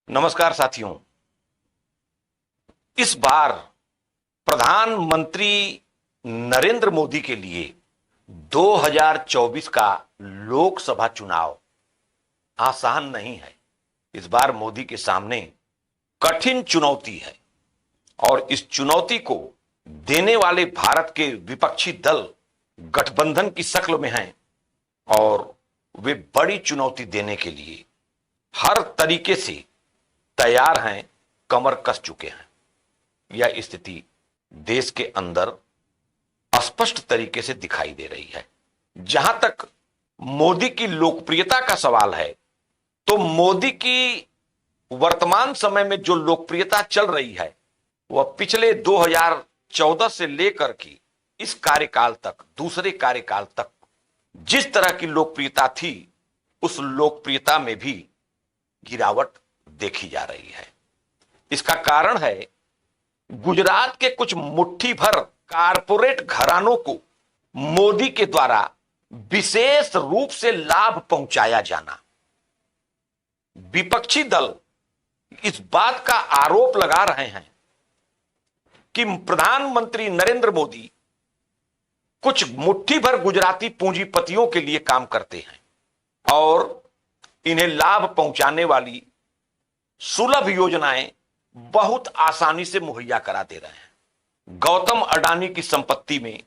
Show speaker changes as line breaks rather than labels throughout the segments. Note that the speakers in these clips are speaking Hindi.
नमस्कार साथियों। इस बार प्रधानमंत्री नरेंद्र मोदी के लिए 2024 का लोकसभा चुनाव आसान नहीं है। इस बार मोदी के सामने कठिन चुनौती है और इस चुनौती को देने वाले भारत के विपक्षी दल गठबंधन की शक्ल में हैं और वे बड़ी चुनौती देने के लिए हर तरीके से तैयार हैं, कमर कस चुके हैं। यह स्थिति देश के अंदर स्पष्ट तरीके से दिखाई दे रही है। जहां तक मोदी की लोकप्रियता का सवाल है, तो मोदी की वर्तमान समय में जो लोकप्रियता चल रही है वह पिछले 2014 से लेकर के इस कार्यकाल तक, दूसरे कार्यकाल तक जिस तरह की लोकप्रियता थी, उस लोकप्रियता में भी गिरावट देखी जा रही है। इसका कारण है गुजरात के कुछ मुट्ठी भर कारपोरेट घरानों को मोदी के द्वारा विशेष रूप से लाभ पहुंचाया जाना। विपक्षी दल इस बात का आरोप लगा रहे हैं कि प्रधानमंत्री नरेंद्र मोदी कुछ मुट्ठी भर गुजराती पूंजीपतियों के लिए काम करते हैं और इन्हें लाभ पहुंचाने वाली सुलभ योजनाएं बहुत आसानी से मुहैया करा दे रहे हैं। गौतम अडानी की संपत्ति में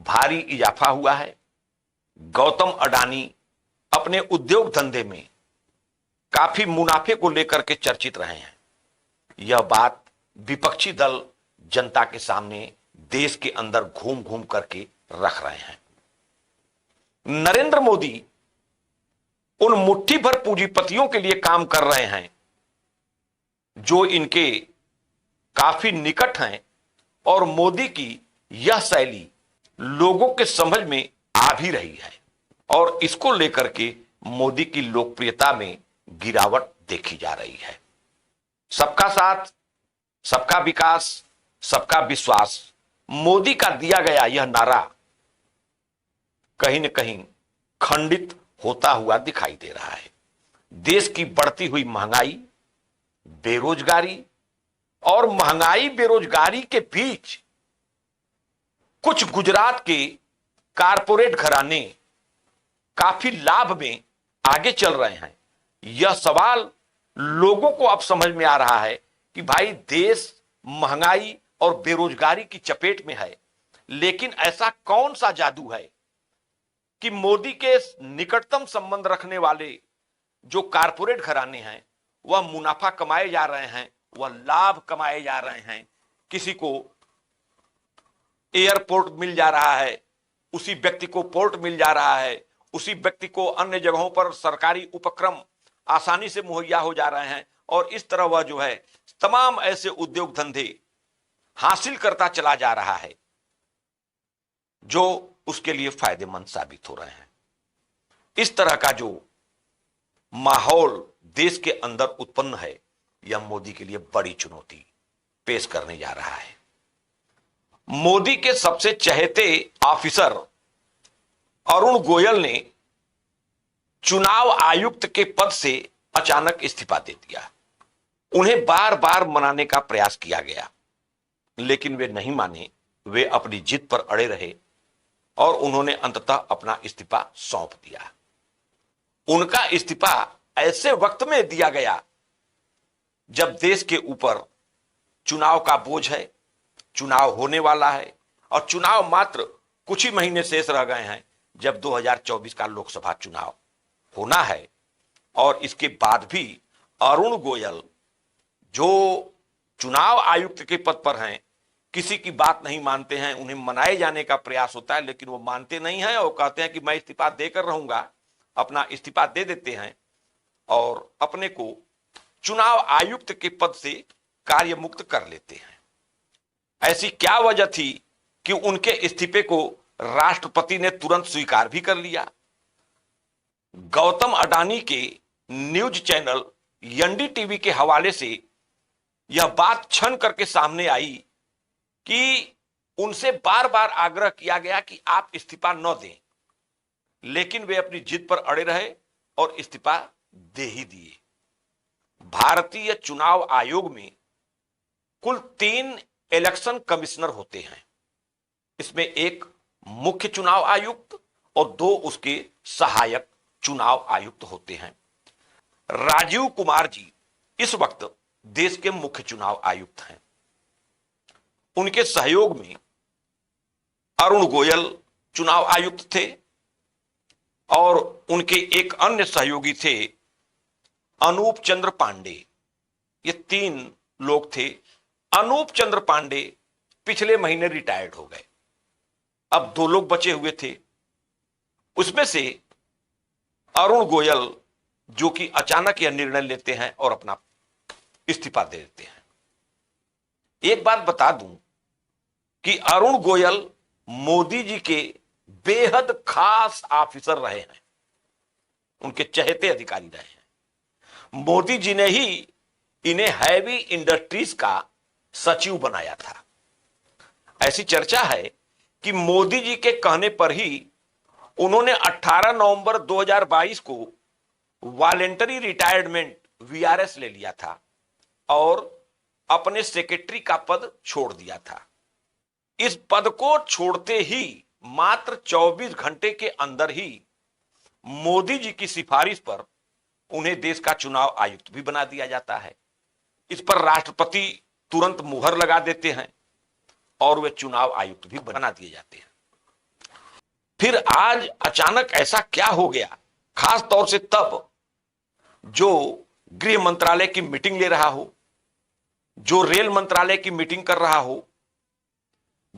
भारी इजाफा हुआ है। गौतम अडानी अपने उद्योग धंधे में काफी मुनाफे को लेकर के चर्चित रहे हैं। यह बात विपक्षी दल जनता के सामने देश के अंदर घूम घूम करके रख रहे हैं। नरेंद्र मोदी उन मुट्ठी भर पूंजीपतियों के लिए काम कर रहे हैं जो इनके काफी निकट हैं और मोदी की यह शैली लोगों के समझ में आ भी रही है और इसको लेकर के मोदी की लोकप्रियता में गिरावट देखी जा रही है। सबका साथ, सबका विकास, सबका विश्वास, मोदी का दिया गया यह नारा कहीं न कहीं खंडित होता हुआ दिखाई दे रहा है। देश की बढ़ती हुई महंगाई, बेरोजगारी और महंगाई बेरोजगारी के बीच कुछ गुजरात के कारपोरेट घराने काफी लाभ में आगे चल रहे हैं। यह सवाल लोगों को अब समझ में आ रहा है कि भाई देश महंगाई और बेरोजगारी की चपेट में है, लेकिन ऐसा कौन सा जादू है कि मोदी के निकटतम संबंध रखने वाले जो कारपोरेट घराने हैं वह मुनाफा कमाए जा रहे हैं, वह लाभ कमाए जा रहे हैं। किसी को एयरपोर्ट मिल जा रहा है, उसी व्यक्ति को पोर्ट मिल जा रहा है, उसी व्यक्ति को अन्य जगहों पर सरकारी उपक्रम आसानी से मुहैया हो जा रहे हैं और इस तरह वह जो है तमाम ऐसे उद्योग धंधे हासिल करता चला जा रहा है जो उसके लिए फायदेमंद साबित हो रहे हैं। इस तरह का जो माहौल देश के अंदर उत्पन्न है, यह मोदी के लिए बड़ी चुनौती पेश करने जा रहा है। मोदी के सबसे चहेते ऑफिसर अरुण गोयल ने चुनाव आयुक्त के पद से अचानक इस्तीफा दे दिया। उन्हें बार बार मनाने का प्रयास किया गया, लेकिन वे नहीं माने। वे अपनी जिद पर अड़े रहे और उन्होंने अंततः अपना इस्तीफा सौंप दिया। उनका इस्तीफा ऐसे वक्त में दिया गया जब देश के ऊपर चुनाव का बोझ है, चुनाव होने वाला है और चुनाव मात्र कुछ ही महीने शेष रह गए हैं जब 2024 का लोकसभा चुनाव होना है। और इसके बाद भी अरुण गोयल जो चुनाव आयुक्त के पद पर हैं, किसी की बात नहीं मानते हैं। उन्हें मनाए जाने का प्रयास होता है लेकिन वो मानते नहीं हैं और कहते हैं कि मैं इस्तीफा देकर रहूंगा। अपना इस्तीफा दे देते हैं और अपने को चुनाव आयुक्त के पद से कार्य मुक्त कर लेते हैं। ऐसी क्या वजह थी कि उनके इस्तीफे को राष्ट्रपति ने तुरंत स्वीकार भी कर लिया? गौतम अडानी के न्यूज चैनल एनडीटीवी के हवाले से यह बात छन करके सामने आई कि उनसे बार बार आग्रह किया गया कि आप इस्तीफा न दें, लेकिन वे अपनी जिद पर अड़े रहे और इस्तीफा दे ही दिए। भारतीय चुनाव आयोग में कुल 3 इलेक्शन कमिश्नर होते हैं। इसमें एक मुख्य चुनाव आयुक्त और 2 उसके सहायक चुनाव आयुक्त होते हैं। राजीव कुमार जी इस वक्त देश के मुख्य चुनाव आयुक्त हैं। उनके सहयोग में अरुण गोयल चुनाव आयुक्त थे और उनके एक अन्य सहयोगी थे अनूप चंद्र पांडे। ये 3 लोग थे। अनूप चंद्र पांडे पिछले महीने रिटायर्ड हो गए। अब 2 लोग बचे हुए थे। उसमें से अरुण गोयल जो कि अचानक यह निर्णय लेते हैं और अपना इस्तीफा दे देते हैं। एक बात बता दूं कि अरुण गोयल मोदी जी के बेहद खास ऑफिसर रहे हैं, उनके चहेते अधिकारी रहे हैं। मोदी जी ने ही इन्हें हैवी इंडस्ट्रीज का सचिव बनाया था। ऐसी चर्चा है कि मोदी जी के कहने पर ही उन्होंने 18 नवंबर 2022 को वॉलेंटरी रिटायरमेंट वीआरएस ले लिया था और अपने सेक्रेटरी का पद छोड़ दिया था। इस पद को छोड़ते ही मात्र 24 घंटे के अंदर ही मोदी जी की सिफारिश पर उन्हें देश का चुनाव आयुक्त भी बना दिया जाता है। इस पर राष्ट्रपति तुरंत मुहर लगा देते हैं और वे चुनाव आयुक्त भी बना दिए जाते हैं। फिर आज अचानक ऐसा क्या हो गया, खास तौर से तब जो गृह मंत्रालय की मीटिंग ले रहा हो, जो रेल मंत्रालय की मीटिंग कर रहा हो,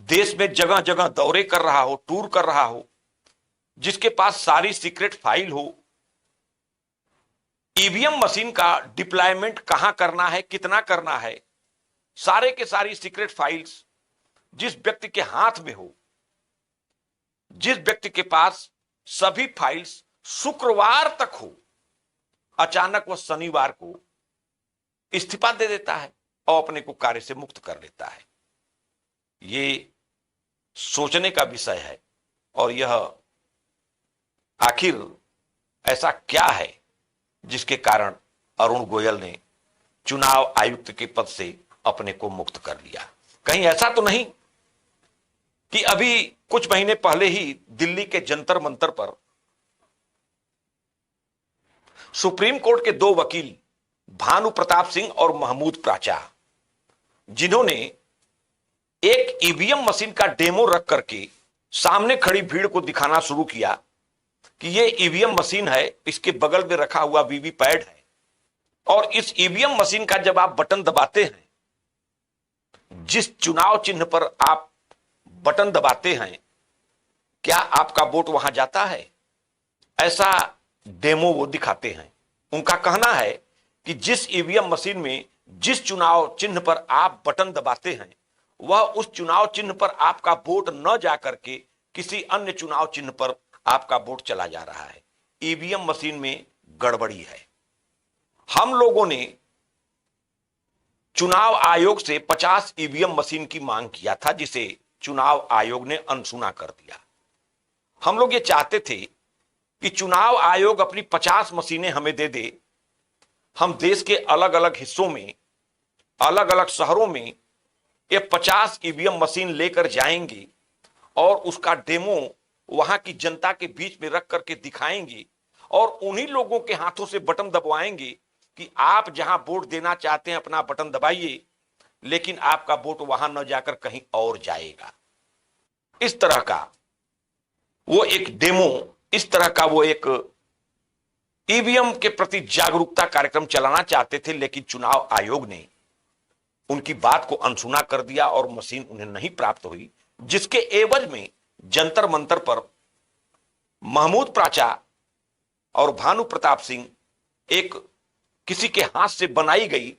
देश में जगह जगह दौरे कर रहा हो, टूर कर रहा हो, जिसके पास सारी सीक्रेट फाइल हो, ईवीएम मशीन का डिप्लॉयमेंट कहां करना है, कितना करना है, सारे के सारी सीक्रेट फाइल्स जिस व्यक्ति के हाथ में हो, जिस व्यक्ति के पास सभी फाइल्स शुक्रवार तक हो, अचानक वह शनिवार को इस्तीफा दे देता है और अपने को कार्य से मुक्त कर लेता है। ये सोचने का विषय है और यह आखिर ऐसा क्या है जिसके कारण अरुण गोयल ने चुनाव आयुक्त के पद से अपने को मुक्त कर लिया। कहीं ऐसा तो नहीं कि अभी कुछ महीने पहले ही दिल्ली के जंतर मंतर पर सुप्रीम कोर्ट के 2 वकील भानु प्रताप सिंह और महमूद प्राचा, जिन्होंने एक ईवीएम मशीन का डेमो रख करके सामने खड़ी भीड़ को दिखाना शुरू किया कि यह ईवीएम मशीन है, इसके बगल में रखा हुआ वीवीपैट है और इस ईवीएम मशीन का जब आप बटन दबाते हैं, जिस चुनाव चिन्ह पर आप बटन दबाते हैं, क्या आपका वोट वहां जाता है? ऐसा डेमो वो दिखाते हैं। उनका कहना है कि जिस ईवीएम मशीन में जिस चुनाव चिन्ह पर आप बटन दबाते हैं, वह उस चुनाव चिन्ह पर आपका वोट न जाकर के किसी अन्य चुनाव चिन्ह पर आपका वोट चला जा रहा है। ईवीएम मशीन में गड़बड़ी है। हम लोगों ने चुनाव आयोग से 50 ईवीएम मशीन की मांग किया था, जिसे चुनाव आयोग ने अनसुना कर दिया। हम लोग ये चाहते थे कि चुनाव आयोग अपनी 50 मशीनें हमें दे दे, हम देश के अलग अलग हिस्सों में, अलग अलग शहरों में ये 50 ईवीएम मशीन लेकर जाएंगे और उसका डेमो वहां की जनता के बीच में रख करके दिखाएंगे और उन्हीं लोगों के हाथों से बटन दबवाएंगे कि आप जहां वोट देना चाहते हैं अपना बटन दबाइए, लेकिन आपका वोट वहां न जाकर कहीं और जाएगा। इस तरह का वो एक डेमो, इस तरह का वो एक ईवीएम के प्रति जागरूकता कार्यक्रम चलाना चाहते थे, लेकिन चुनाव आयोग ने उनकी बात को अनसुना कर दिया और मशीन उन्हें नहीं प्राप्त हुई, जिसके एवज में जंतर मंतर पर महमूद प्राचा और भानु प्रताप सिंह एक किसी के हाथ से बनाई गई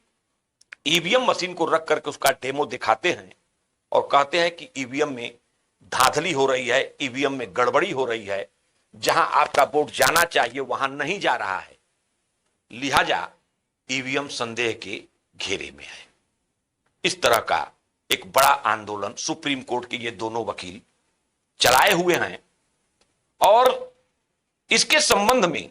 ईवीएम मशीन को रख करके उसका डेमो दिखाते हैं और कहते हैं कि ईवीएम में धांधली हो रही है, ईवीएम में गड़बड़ी हो रही है, जहां आपका वोट जाना चाहिए वहां नहीं जा रहा है, लिहाजा ईवीएम संदेह के घेरे में है। इस तरह का एक बड़ा आंदोलन सुप्रीम कोर्ट के ये दोनों वकील चलाए हुए हैं और इसके संबंध में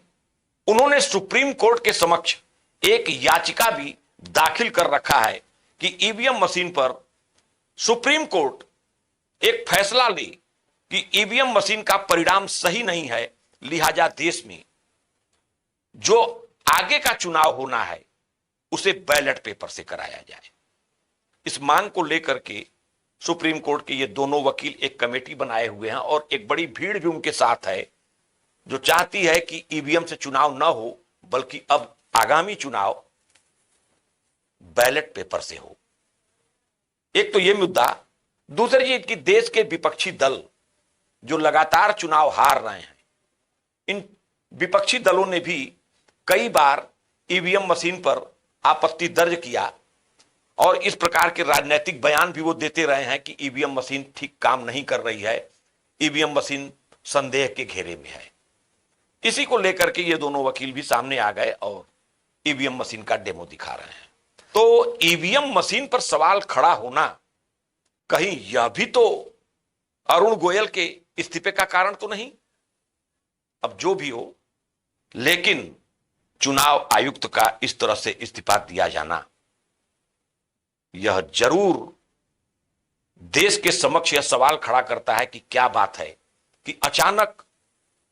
उन्होंने सुप्रीम कोर्ट के समक्ष एक याचिका भी दाखिल कर रखा है कि ईवीएम मशीन पर सुप्रीम कोर्ट एक फैसला ले कि ईवीएम मशीन का परिणाम सही नहीं है, लिहाजा देश में जो आगे का चुनाव होना है उसे बैलेट पेपर से कराया जाए। इस मांग को लेकर के सुप्रीम कोर्ट के ये दोनों वकील एक कमेटी बनाए हुए हैं और एक बड़ी भीड़ भी उनके साथ है जो चाहती है कि ईवीएम से चुनाव न हो बल्कि अब आगामी चुनाव बैलेट पेपर से हो। एक तो यह मुद्दा, दूसरी चीज कि देश के विपक्षी दल जो लगातार चुनाव हार रहे हैं, इन विपक्षी दलों ने भी कई बार ईवीएम मशीन पर आपत्ति दर्ज किया और इस प्रकार के राजनीतिक बयान भी वो देते रहे हैं कि ईवीएम मशीन ठीक काम नहीं कर रही है, ईवीएम मशीन संदेह के घेरे में है। इसी को लेकर के ये दोनों वकील भी सामने आ गए और ईवीएम मशीन का डेमो दिखा रहे हैं। तो ईवीएम मशीन पर सवाल खड़ा होना कहीं यह भी तो अरुण गोयल के इस्तीफे का कारण तो नहीं? अब जो भी हो, लेकिन चुनाव आयुक्त का इस तरह से इस्तीफा दिया जाना यह जरूर देश के समक्ष यह सवाल खड़ा करता है कि क्या बात है कि अचानक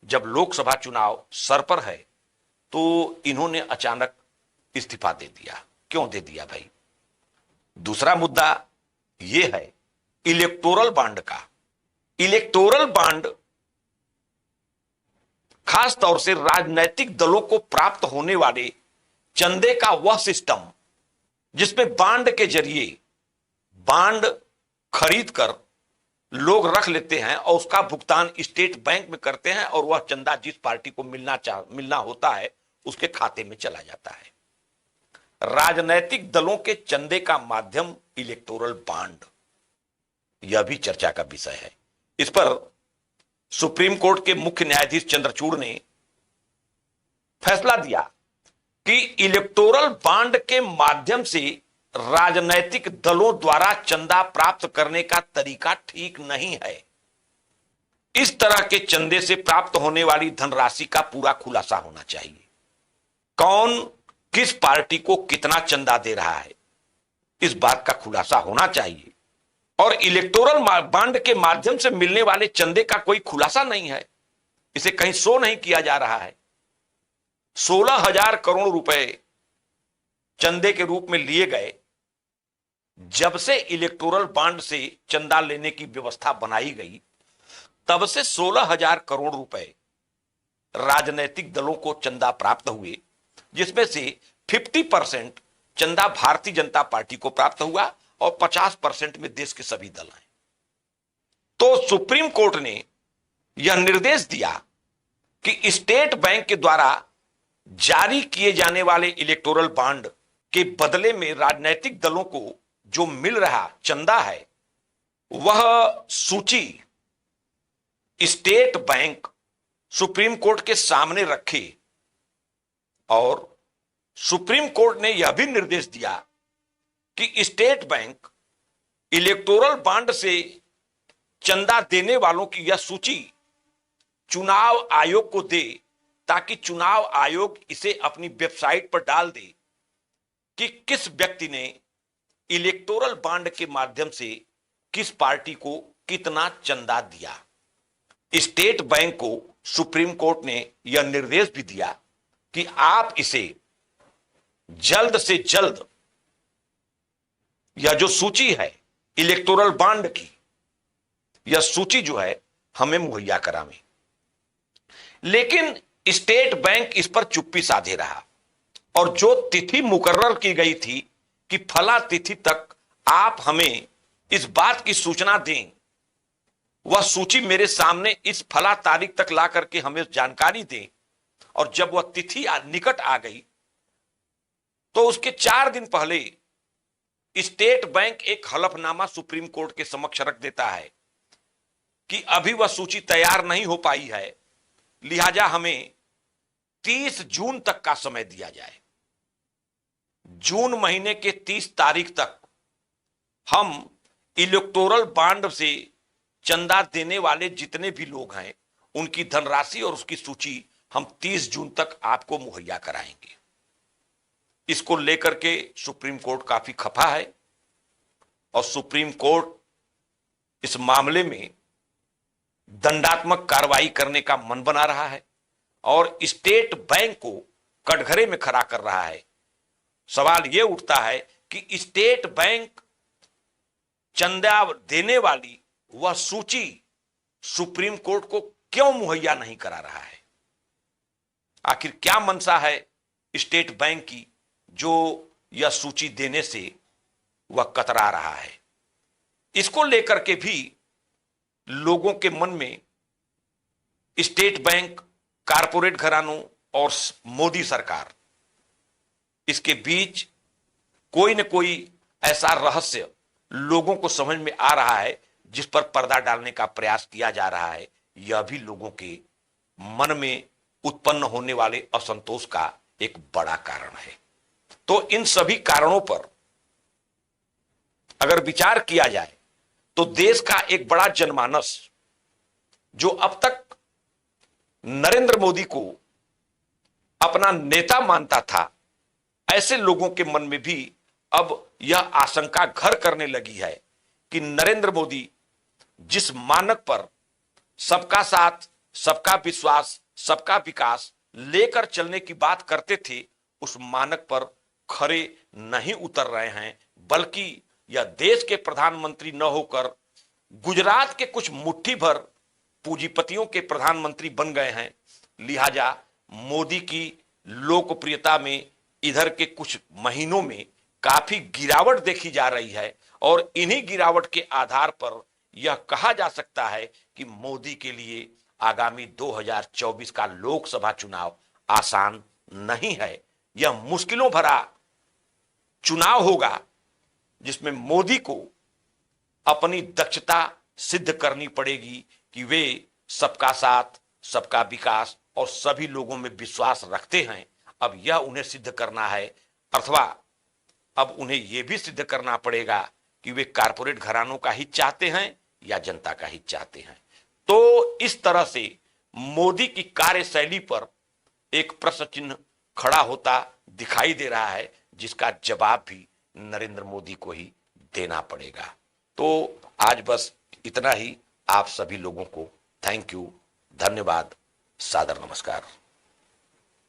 जब लोकसभा चुनाव सर पर है तो इन्होंने अचानक इस्तीफा दे दिया। क्यों दे दिया भाई? दूसरा मुद्दा यह है इलेक्टोरल बॉन्ड का। इलेक्टोरल बॉन्ड खास तौर से राजनीतिक दलों को प्राप्त होने वाले चंदे का वह सिस्टम जिसमें बॉन्ड के जरिए बॉन्ड खरीद कर लोग रख लेते हैं और उसका भुगतान स्टेट बैंक में करते हैं और वह चंदा जिस पार्टी को मिलना होता है उसके खाते में चला जाता है। राजनीतिक दलों के चंदे का माध्यम इलेक्टोरल बॉन्ड, यह भी चर्चा का विषय है। इस पर सुप्रीम कोर्ट के मुख्य न्यायाधीश चंद्रचूड़ ने फैसला दिया कि इलेक्टोरल बॉन्ड के माध्यम से राजनीतिक दलों द्वारा चंदा प्राप्त करने का तरीका ठीक नहीं है। इस तरह के चंदे से प्राप्त होने वाली धनराशि का पूरा खुलासा होना चाहिए। कौन किस पार्टी को कितना चंदा दे रहा है, इस बात का खुलासा होना चाहिए। और इलेक्टोरल बॉन्ड के माध्यम से मिलने वाले चंदे का कोई खुलासा नहीं है, इसे कहीं शो नहीं किया जा रहा है। 16,000 करोड़ रुपए चंदे के रूप में लिए गए। जब से इलेक्टोरल बॉन्ड से चंदा लेने की व्यवस्था बनाई गई तब से 16,000 करोड़ रुपए राजनीतिक दलों को चंदा प्राप्त हुए, जिसमें से 50% चंदा भारतीय जनता पार्टी को प्राप्त हुआ और 50% में देश के सभी दल हैं। तो सुप्रीम कोर्ट ने यह निर्देश दिया कि स्टेट बैंक के द्वारा जारी किए जाने वाले इलेक्टोरल बॉन्ड के बदले में राजनीतिक दलों को जो मिल रहा चंदा है वह सूची स्टेट बैंक सुप्रीम कोर्ट के सामने रखे। और सुप्रीम कोर्ट ने यह भी निर्देश दिया कि स्टेट बैंक इलेक्टोरल बॉन्ड से चंदा देने वालों की यह सूची चुनाव आयोग को दे ताकि चुनाव आयोग इसे अपनी वेबसाइट पर डाल दे कि किस व्यक्ति ने इलेक्टोरल बॉन्ड के माध्यम से किस पार्टी को कितना चंदा दिया। स्टेट बैंक को सुप्रीम कोर्ट ने यह निर्देश भी दिया कि आप इसे जल्द से जल्द यह जो सूची है इलेक्टोरल बॉन्ड की, यह सूची जो है हमें मुहैया करावें। लेकिन स्टेट बैंक इस पर चुप्पी साधे रहा और जो तिथि मुकर्रर की गई थी कि फला तिथि तक आप हमें इस बात की सूचना दें, वह सूची मेरे सामने इस फला तारीख तक ला करके हमें जानकारी दें। और जब वह तिथि निकट आ गई तो उसके 4 दिन पहले स्टेट बैंक एक हलफनामा सुप्रीम कोर्ट के समक्ष रख देता है कि अभी वह सूची तैयार नहीं हो पाई है, लिहाजा हमें 30 जून तक का समय दिया जाए। जून महीने के 30 तारीख तक हम इलेक्टोरल बॉन्ड से चंदा देने वाले जितने भी लोग हैं उनकी धनराशि और उसकी सूची हम 30 जून तक आपको मुहैया कराएंगे। इसको लेकर के सुप्रीम कोर्ट काफी खफा है और सुप्रीम कोर्ट इस मामले में दंडात्मक कार्रवाई करने का मन बना रहा है और स्टेट बैंक को कटघरे में खड़ा कर रहा है। सवाल यह उठता है कि स्टेट बैंक चंदा देने वाली वह सूची सुप्रीम कोर्ट को क्यों मुहैया नहीं करा रहा है? आखिर क्या मंशा है स्टेट बैंक की जो यह सूची देने से वह कतरा रहा है? इसको लेकर के भी लोगों के मन में स्टेट बैंक, कारपोरेट घरानों और मोदी सरकार, इसके बीच कोई न कोई ऐसा रहस्य लोगों को समझ में आ रहा है जिस पर पर्दा डालने का प्रयास किया जा रहा है। यह भी लोगों के मन में उत्पन्न होने वाले असंतोष का एक बड़ा कारण है। तो इन सभी कारणों पर अगर विचार किया जाए तो देश का एक बड़ा जनमानस जो अब तक नरेंद्र मोदी को अपना नेता मानता था, ऐसे लोगों के मन में भी अब यह आशंका घर करने लगी है कि नरेंद्र मोदी जिस मानक पर सबका साथ, सबका विश्वास, सबका विकास लेकर चलने की बात करते थे, उस मानक पर खरे नहीं उतर रहे हैं, बल्कि यह देश के प्रधानमंत्री न होकर गुजरात के कुछ मुट्ठी भर पूंजीपतियों के प्रधानमंत्री बन गए हैं। लिहाजा मोदी की लोकप्रियता में इधर के कुछ महीनों में काफी गिरावट देखी जा रही है और इन्हीं गिरावट के आधार पर यह कहा जा सकता है कि मोदी के लिए आगामी 2024 का लोकसभा चुनाव आसान नहीं है। यह मुश्किलों भरा चुनाव होगा जिसमें मोदी को अपनी दक्षता सिद्ध करनी पड़ेगी कि वे सबका साथ, सबका विकास और सभी लोगों में विश्वास रखते हैं। अब यह उन्हें सिद्ध करना है, अथवा अब उन्हें यह भी सिद्ध करना पड़ेगा कि वे कारपोरेट घरानों का हित चाहते हैं या जनता का हित चाहते हैं। तो इस तरह से मोदी की कार्यशैली पर एक प्रश्न चिन्ह खड़ा होता दिखाई दे रहा है, जिसका जवाब भी नरेंद्र मोदी को ही देना पड़ेगा। तो आज बस इतना ही। आप सभी लोगों को थैंक यू, धन्यवाद, सादर नमस्कार।